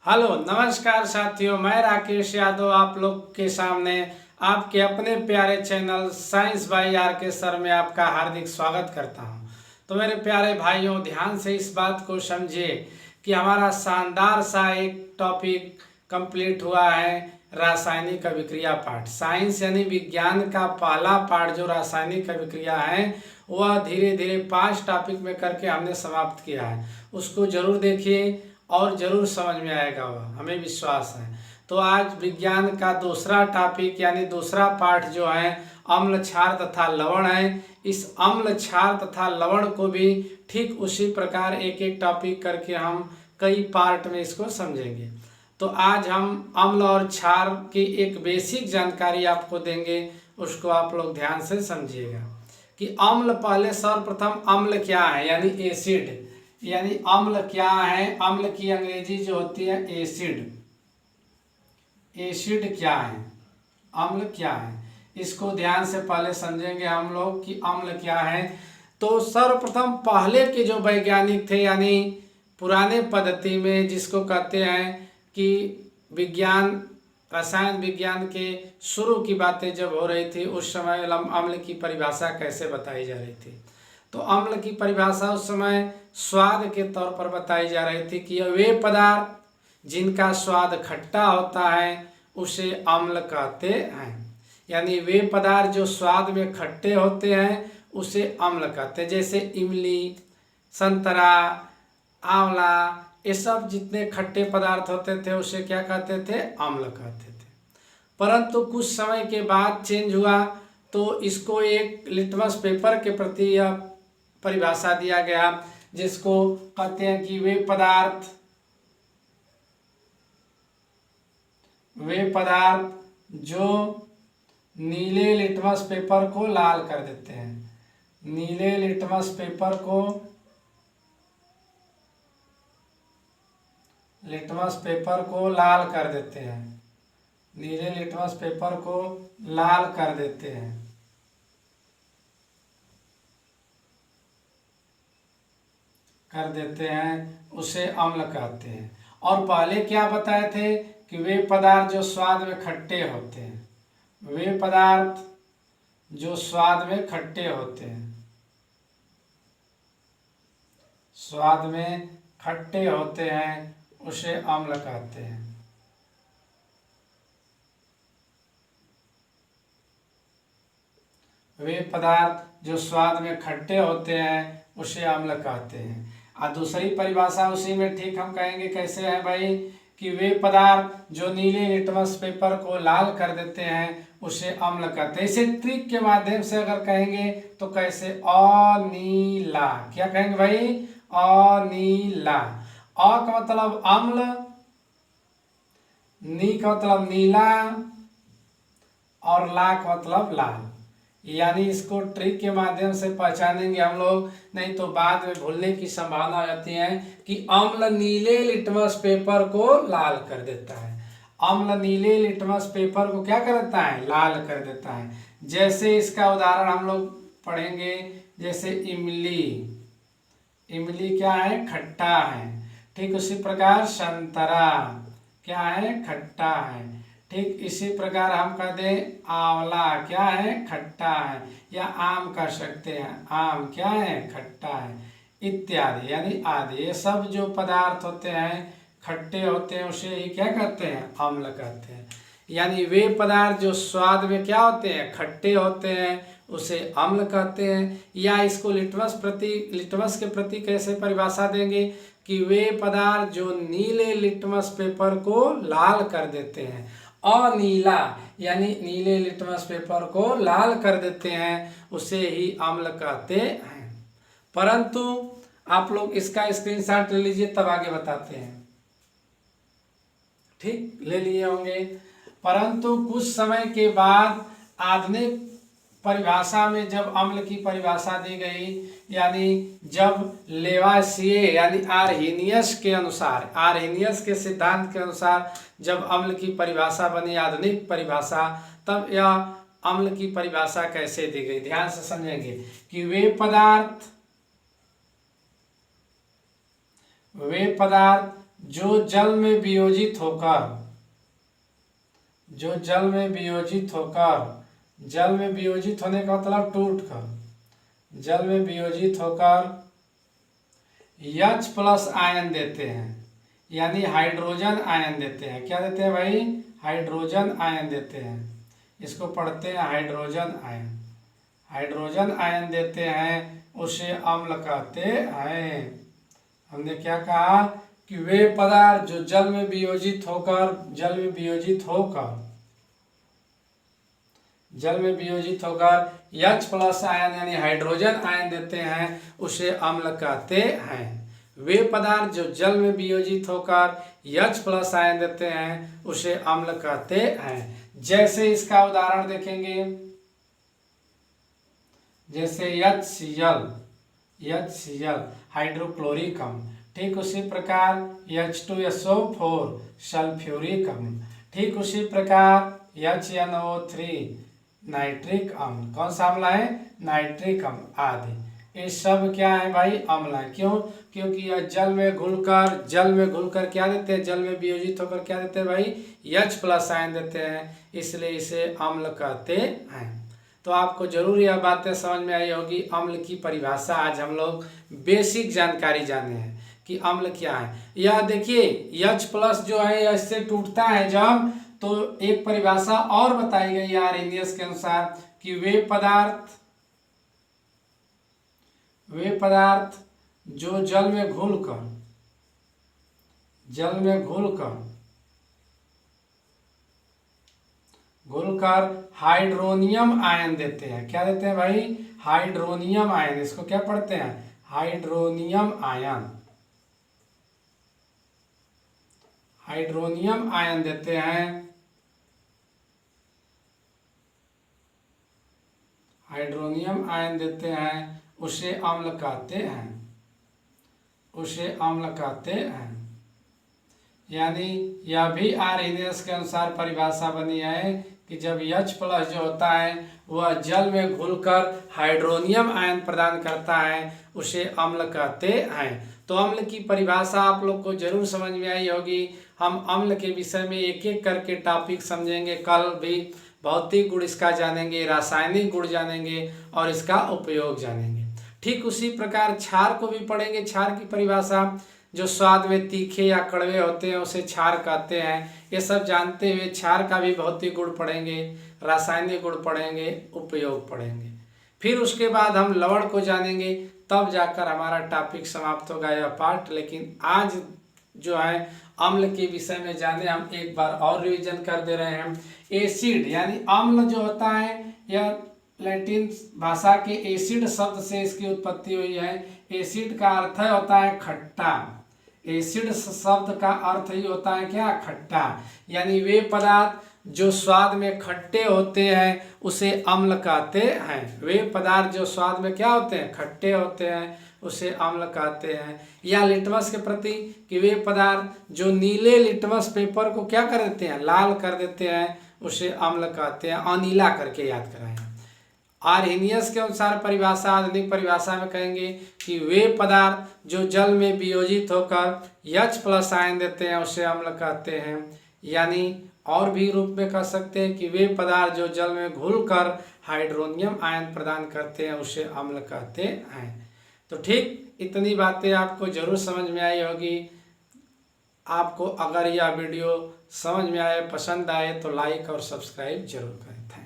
Hello नमस्कार साथियों, मैं राकेश यादव आप लोग के सामने आपके अपने प्यारे चैनल साइंस बाई आर के सर में आपका हार्दिक स्वागत करता हूं। तो मेरे प्यारे भाइयों, ध्यान से इस बात को समझिए कि हमारा शानदार सा एक टॉपिक कंप्लीट हुआ है, रासायनिक अभिक्रिया पाठ। साइंस यानी विज्ञान का पहला पाठ जो रासायनिक अभिक्रिया है वह धीरे धीरे 5 टॉपिक में करके हमने समाप्त किया है। उसको जरूर देखिए और जरूर समझ में आएगा, वह हमें विश्वास है। तो आज विज्ञान का दूसरा टॉपिक यानी दूसरा पाठ जो है अम्ल क्षार तथा लवण है। इस अम्ल क्षार तथा लवण को भी ठीक उसी प्रकार एक एक टॉपिक करके हम कई पार्ट में इसको समझेंगे। तो आज हम अम्ल और क्षार की एक बेसिक जानकारी आपको देंगे, उसको आप लोग ध्यान से समझिएगा कि अम्ल, पहले सर्वप्रथम अम्ल क्या है यानी एसिड, यानी अम्ल क्या है। अम्ल की अंग्रेजी जो होती है एसिड। एसिड क्या है, अम्ल क्या है, इसको ध्यान से पहले समझेंगे हम लोग कि अम्ल क्या है। तो सर्वप्रथम पहले के जो वैज्ञानिक थे यानी पुराने पद्धति में जिसको कहते हैं कि विज्ञान, रसायन विज्ञान के शुरू की बातें जब हो रही थी उस समय अम्ल की परिभाषा कैसे बताई जा रही थी। तो अम्ल की परिभाषा उस समय स्वाद के तौर पर बताई जा रही थी कि वे पदार्थ जिनका स्वाद खट्टा होता है उसे अम्ल कहते हैं। यानी वे पदार्थ जो स्वाद में खट्टे होते हैं उसे अम्ल कहते हैं। जैसे इमली, संतरा, आंवला, ये सब जितने खट्टे पदार्थ होते थे उसे क्या कहते थे, अम्ल कहते थे। परंतु कुछ समय के बाद चेंज हुआ तो इसको एक लिटमस पेपर के प्रति यह परिभाषा दिया गया जिसको कहते हैं कि वे पदार्थ जो नीले लिटमस पेपर को लाल कर देते हैं। नीले लिटमस पेपर को लाल कर देते हैं। नीले लिटमस पेपर को लाल कर देते हैं। उसे अम्ल कहते हैं। और पहले क्या बताए थे कि वे पदार्थ जो स्वाद में खट्टे होते हैं, वे पदार्थ जो स्वाद में खट्टे होते हैं, स्वाद में खट्टे होते हैं उसे अम्ल कहते हैं। वे पदार्थ जो स्वाद में खट्टे होते हैं उसे अम्ल कहते हैं। और दूसरी परिभाषा उसी में ठीक हम कहेंगे कैसे है भाई, कि वे पदार्थ जो नीले लिटमस पेपर को लाल कर देते हैं उसे अम्ल कहते हैं। इसे ट्रिक के माध्यम से अगर कहेंगे तो कैसे, अनीला, क्या कहेंगे भाई, अनीला। अ का मतलब अम्ल, नी का मतलब नीला और ला का मतलब लाल। यानी इसको ट्रिक के माध्यम से पहचानेंगे हम लोग, नहीं तो बाद में भूलने की संभावना हो जाती है कि अम्ल नीले लिटमस पेपर को लाल कर देता है। अम्ल नीले लिटमस पेपर को क्या कर देता है, लाल कर देता है। जैसे इसका उदाहरण हम लोग पढ़ेंगे, जैसे इमली। इमली क्या है, खट्टा है। ठीक उसी प्रकार संतरा क्या है, खट्टा है। ठीक इसी प्रकार हम कह दें आंवला क्या है, खट्टा है। या आम कह सकते हैं, आम क्या है, खट्टा है, इत्यादि। यानी आदि, ये सब जो पदार्थ होते हैं खट्टे होते हैं उसे ही क्या कहते हैं, अम्ल कहते हैं। यानी वे पदार्थ जो स्वाद में क्या होते हैं, खट्टे होते हैं उसे अम्ल कहते हैं। या इसको लिटमस के प्रति कैसे परिभाषा देंगे कि वे पदार्थ जो नीले लिटमस पेपर को लाल कर देते हैं। अनीला यानी नीले लिटमस पेपर को लाल कर देते हैं उसे ही अम्ल कहते हैं। परंतु आप लोग इसका स्क्रीनशॉट ले लीजिए, तब आगे बताते हैं। ठीक, ले लिए होंगे। परंतु कुछ समय के बाद आधुनिक परिभाषा में जब अम्ल की परिभाषा दी गई, यानी जब लेवासिए यानी आर्हेनियस के सिद्धांत के अनुसार जब अम्ल की परिभाषा बनी, आधुनिक परिभाषा, तब यह अम्ल की परिभाषा कैसे दी गई, ध्यान से समझेंगे कि वे पदार्थ जो जल में वियोजित होकर, जो जल में वियोजित होकर, जल में वियोजित होने का मतलब टूट कर, जल में वियोजित होकर H+ आयन देते हैं, यानी हाइड्रोजन आयन देते हैं। क्या देते हैं भाई? हाइड्रोजन आयन देते हैं। इसको पढ़ते हैं हाइड्रोजन आयन। हाइड्रोजन आयन देते हैं, उसे अम्ल कहते हैं। हमने क्या कहा कि वे पदार्थ जो जल में वियोजित होकर, जल में वियोजित होकर, जल में वियोजित होकर H+ आयन यानी हाइड्रोजन आयन देते हैं, उसे अम्ल कहते हैं। वे पदार्थ जो जल में वियोजित होकर H+ आयन देते हैं, उसे अम्ल कहते हैं। जैसे इसका उदाहरण देखेंगे, जैसे HCl हाइड्रोक्लोरिक अम्ल, ठीक उसी प्रकार H2SO4 सल्फ्यूरिक अम्ल, ठीक उसी प्रकार HNO3 नाइट्रिक अम्ल। कौन सा अम्ल है? नाइट्रिक अम्ल आदि। ये सब क्या है भाई? अम्ल है। क्यों? क्योंकि यह जल में घुलकर क्या देते हैं? जल में वियोजित होकर क्या देते हैं भाई? H+ आयन देते हैं, इसलिए इसे अम्ल कहते हैं। तो आपको जरूर यह बातें समझ में आई होगी। अम्ल की परिभाषा आज हम लोग बेसिक जानकारी जाने हैं कि अम्ल क्या है। यह देखिए H+ जो है इससे टूटता है जब, तो एक परिभाषा और बताई गई है आर्हेनियस के अनुसार कि वे पदार्थ जो जल में घुलकर हाइड्रोनियम आयन देते हैं। क्या देते हैं भाई? Hydronium ion. इसको क्या पढ़ते हैं? Hydronium ion. हाइड्रोनियम आयन देते हैं, हाइड्रोनियम आयन देते हैं, उसे अम्ल कहते हैं, उसे अम्ल कहते हैं। यानी यह भी आर्हेनियस के अनुसार परिभाषा बनी है कि जब H+ जो होता है वह जल में घुलकर हाइड्रोनियम आयन प्रदान करता है, उसे अम्ल कहते हैं। तो अम्ल की परिभाषा आप लोग को जरूर समझ में आई होगी। हम अम्ल के विषय में एक एक करके टॉपिक समझेंगे। कल भी भौतिक गुण इसका जानेंगे, रासायनिक गुण जानेंगे और इसका उपयोग जानेंगे। ठीक उसी प्रकार क्षार को भी पढ़ेंगे। क्षार की परिभाषा, जो स्वाद में तीखे या कड़वे होते हैं उसे क्षार कहते हैं। ये सब जानते हुए क्षार का भी भौतिक गुण पढ़ेंगे, रासायनिक गुण पढ़ेंगे, उपयोग पढ़ेंगे। फिर उसके बाद हम लवण को जानेंगे, तब जाकर हमारा टॉपिक समाप्त होगा यह पाठ। लेकिन आज जो है अम्ल के विषय में जाने, हम एक बार और रिवीजन कर दे रहे हैं। एसिड यानी अम्ल जो होता है, यह लैटिन भाषा के एसिड शब्द से इसकी उत्पत्ति हुई है। एसिड का अर्थ होता है खट्टा। एसिड शब्द का अर्थ ही होता है क्या? खट्टा। यानी वे पदार्थ जो स्वाद में खट्टे होते हैं उसे अम्ल कहते हैं। वे पदार्थ जो स्वाद में क्या होते हैं? खट्टे होते हैं, उसे अम्ल कहते हैं। या लिटमस के प्रति कि वे पदार्थ जो नीले लिटमस पेपर को क्या कर देते हैं? लाल कर देते हैं, उसे अम्ल कहते हैं। अनीला करके याद कराएं। आर्हेनियस के अनुसार परिभाषा, आधुनिक परिभाषा में कहेंगे कि वे पदार्थ जो जल में वियोजित होकर H+ आयन देते हैं, उसे अम्ल कहते हैं। यानी और भी रूप में कह सकते हैं कि वे पदार्थ जो जल में घुलकर हाइड्रोनियम आयन प्रदान करते हैं, उसे अम्ल कहते हैं। तो ठीक इतनी बातें आपको जरूर समझ में आई होगी। आपको अगर यह वीडियो समझ में आए, पसंद आए तो लाइक और सब्सक्राइब जरूर करें। Thank you.